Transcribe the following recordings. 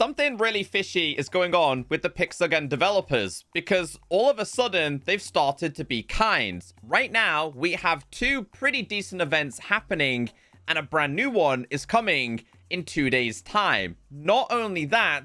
something really fishy is going on with the Pixelgun developers because all of a sudden they've started to be kind. Right now, we have two pretty decent events happening and a brand new one is coming in 2 days' time. Not only that,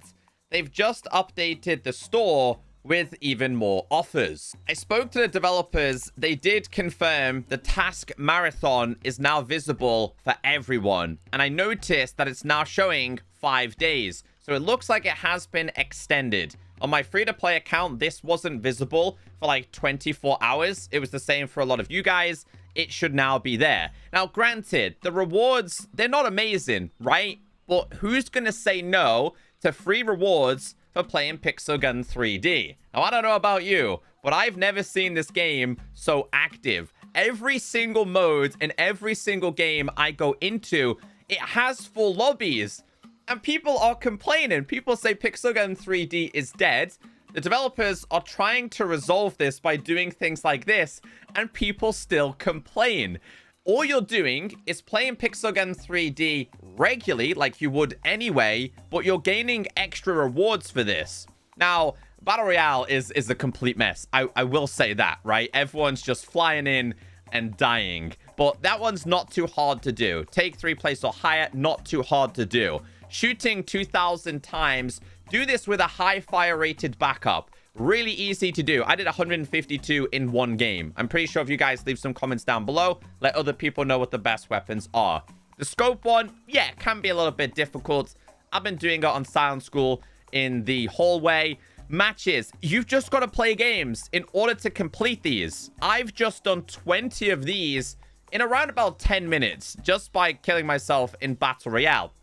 they've just updated the store with even more offers. I spoke to the developers. They did confirm the task marathon is now visible for everyone. And I noticed that it's now showing 5 days. So it looks like it has been extended. On my free-to-play account, this wasn't visible for like 24 hours. It was the same for a lot of you guys. It should now be there. Now, granted, the rewards, they're not amazing, right? But who's going to say no to free rewards for playing Pixelgun 3D? Now, I don't know about you, but I've never seen this game so active. Every single mode and every single game I go into, it has full lobbies. And people are complaining. People say Pixelgun 3D is dead. The developers are trying to resolve this by doing things like this, and people still complain. All you're doing is playing Pixelgun 3D regularly, like you would anyway, but you're gaining extra rewards for this. Now, Battle Royale is a complete mess. I will say that, right? Everyone's just flying in and dying. But that one's not too hard to do. Take 3 place or higher, not too hard to do. Shooting 2,000 times. Do this with a high fire rated backup. Really easy to do. I did 152 in one game. I'm pretty sure if you guys leave some comments down below, let other people know what the best weapons are. The scope one, yeah, can be a little bit difficult. I've been doing it on Silent School in the hallway. Matches, you've just got to play games in order to complete these. I've just done 20 of these in around about 10 minutes just by killing myself in Battle Royale.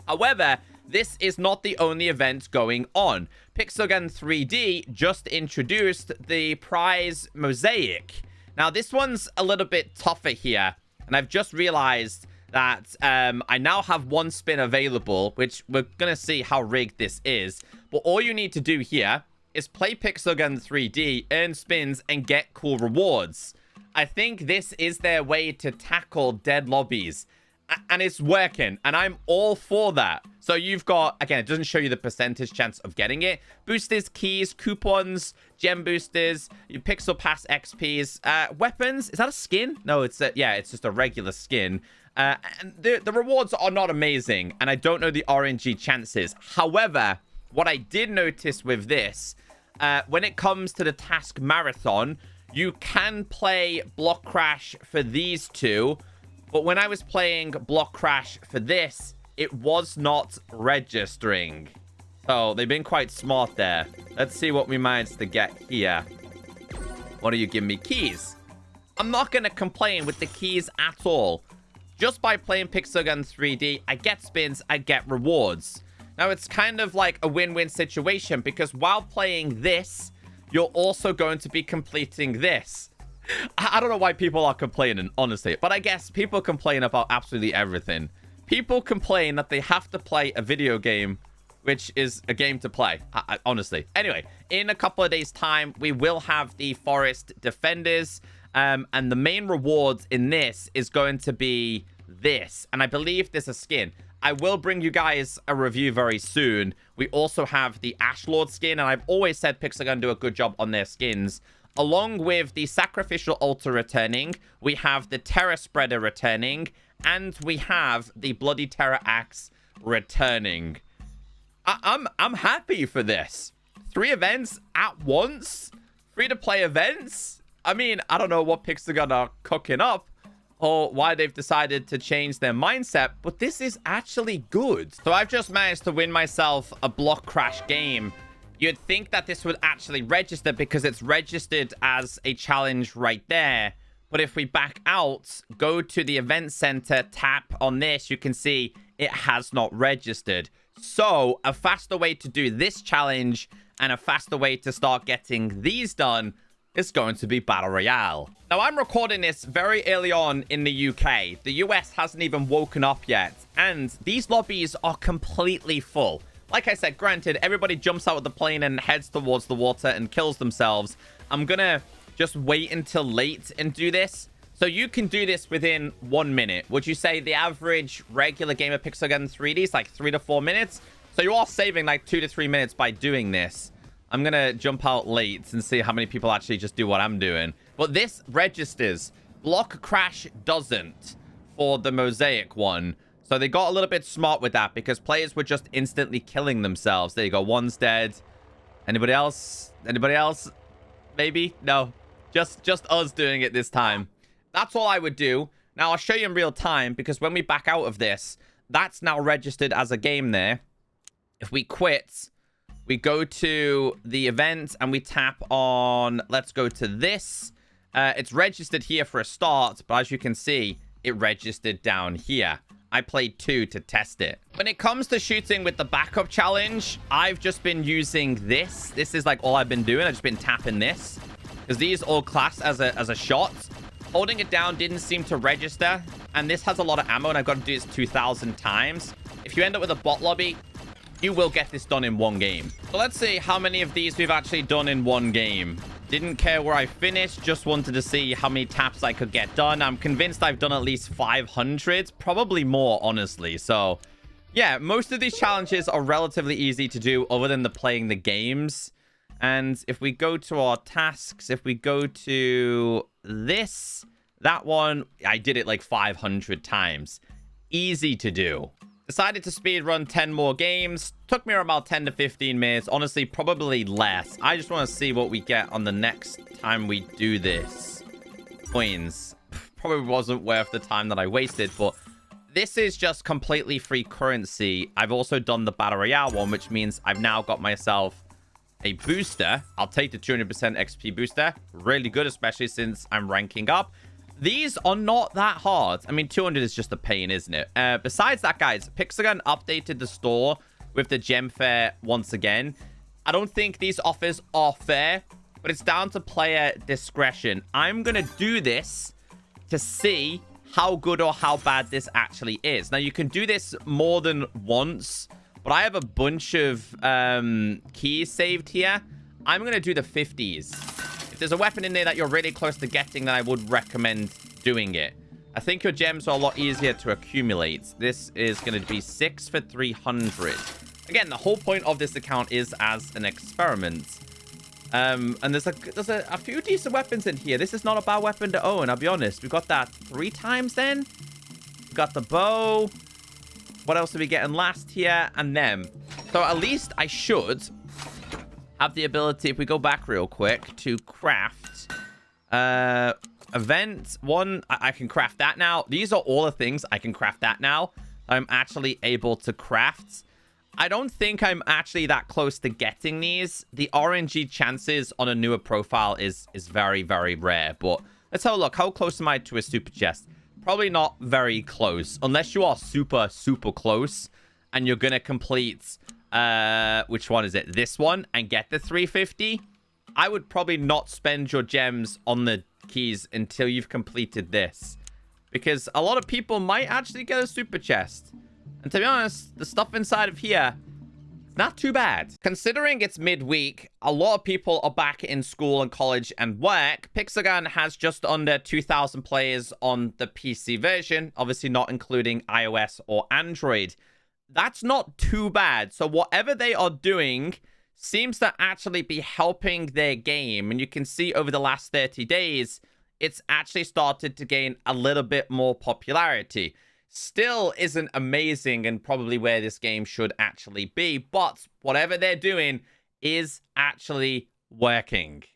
However, this is not the only event going on. Pixelgun 3D just introduced the prize mosaic. Now, this one's a little bit tougher here, and I've just realized that I now have 1 spin available, which we're going to see how rigged this is. But all you need to do here is play Pixelgun 3D, earn spins, and get cool rewards. I think this is their way to tackle dead lobbies. And it's working, and I'm all for that. So you've got, again, it doesn't show you the percentage chance of getting it. Boosters, keys, coupons, gem boosters, your Pixel Pass XPs, weapons. Is that a skin? No, it's just a regular skin. And the rewards are not amazing, and I don't know the RNG chances. However, what I did notice with this, when it comes to the task marathon, you can play Block Crash for these two. But when I was playing Block Crash for this, it was not registering. So they've been quite smart there. Let's see what we managed to get here. What do you give me? Keys. I'm not going to complain with the keys at all. Just by playing Pixelgun 3D, I get spins, I get rewards. Now, it's kind of like a win-win situation because while playing this, you're also going to be completing this. I don't know why people are complaining, honestly. But I guess people complain about absolutely everything. People complain that they have to play a video game, which is a game to play, honestly. Anyway, in a couple of days' time, we will have the Forest Defenders. And the main rewards in this is going to be this. And I believe there's a skin. I will bring you guys a review very soon. We also have the Ashlord skin. And I've always said Pixelgun do a good job on their skins. Along with the Sacrificial Altar returning, we have the Terror Spreader returning, and we have the Bloody Terror Axe returning. I'm happy for this. 3 events at once? Free-to-play events? I mean, I don't know what Pixelgun are cooking up, or why they've decided to change their mindset, but this is actually good. So I've just managed to win myself a Block Crash game. You'd think that this would actually register because it's registered as a challenge right there. But if we back out, go to the event center, tap on this, you can see it has not registered. So a faster way to do this challenge and a faster way to start getting these done is going to be Battle Royale. Now, I'm recording this very early on in the UK. The US hasn't even woken up yet. And these lobbies are completely full. Like I said, granted, everybody jumps out of the plane and heads towards the water and kills themselves. I'm gonna just wait until late and do this. So you can do this within 1 minute. Would you say the average regular game of Pixelgun 3D is like 3 to 4 minutes? So you are saving like 2 to 3 minutes by doing this. I'm going to jump out late and see how many people actually just do what I'm doing. But this registers. Block crash doesn't for the mosaic one. So they got a little bit smart with that because players were just instantly killing themselves. There you go. One's dead. Anybody else? Anybody else? Maybe? No. Just us doing it this time. That's all I would do. Now, I'll show you in real time because when we back out of this, that's now registered as a game there. If we quit, we go to the event and we tap on, let's go to this. It's registered here for a start, but as you can see, it registered down here. I played 2 to test it. When it comes to shooting with the backup challenge, I've just been using this. This is like all I've been doing. I've just been tapping this because these all class as a shot. Holding it down didn't seem to register, and this has a lot of ammo, and I've got to do this 2,000 times. If you end up with a bot lobby, you will get this done in one game. So let's see how many of these we've actually done in one game. Didn't care where I finished, just wanted to see how many taps I could get done. I'm convinced I've done at least 500, probably more, honestly. So, yeah, most of these challenges are relatively easy to do other than playing the games. And if we go to our tasks, if we go to this, that one, I did it like 500 times. Easy to do. Decided to speedrun 10 more games. Took me about 10 to 15 minutes. Honestly, probably less. I just want to see what we get on the next time we do this. Coins. Probably wasn't worth the time that I wasted, but this is just completely free currency. I've also done the Battle Royale one, which means I've now got myself a booster. I'll take the 200% XP booster. Really good, especially since I'm ranking up. These are not that hard. I mean, 200 is just a pain, isn't it? Besides that, guys, Pixagon updated the store with the gem fair once again. I don't think these offers are fair, but it's down to player discretion. I'm going to do this to see how good or how bad this actually is. Now, you can do this more than once, but I have a bunch of keys saved here. I'm going to do the 50s. If there's a weapon in there that you're really close to getting, then I would recommend doing it. I think your gems are a lot easier to accumulate. This is going to be 6 for 300. Again, the whole point of this account is as an experiment. And there's a few decent weapons in here. This is not a bad weapon to own, I'll be honest. We got that 3 times then. We got the bow. What else are we getting last here? And them. So at least I should have the ability, if we go back real quick, to craft event 1. I can craft that now. These are all the things I can craft that now. I'm actually able to craft. I don't think I'm actually that close to getting these. The RNG chances on a newer profile is very, very rare. But let's have a look. How close am I to a super chest? Probably not very close. Unless you are super, super close. And you're going to complete... which one is it? This one, and get the 350. I would probably not spend your gems on the keys until you've completed this, because a lot of people might actually get a super chest. And to be honest, the stuff inside of here, not too bad. Considering it's midweek, a lot of people are back in school and college and work. Pixagon has just under 2,000 players on the PC version, obviously not including iOS or Android. That's not too bad. So whatever they are doing seems to actually be helping their game. And you can see over the last 30 days, it's actually started to gain a little bit more popularity. Still isn't amazing and probably where this game should actually be. But whatever they're doing is actually working.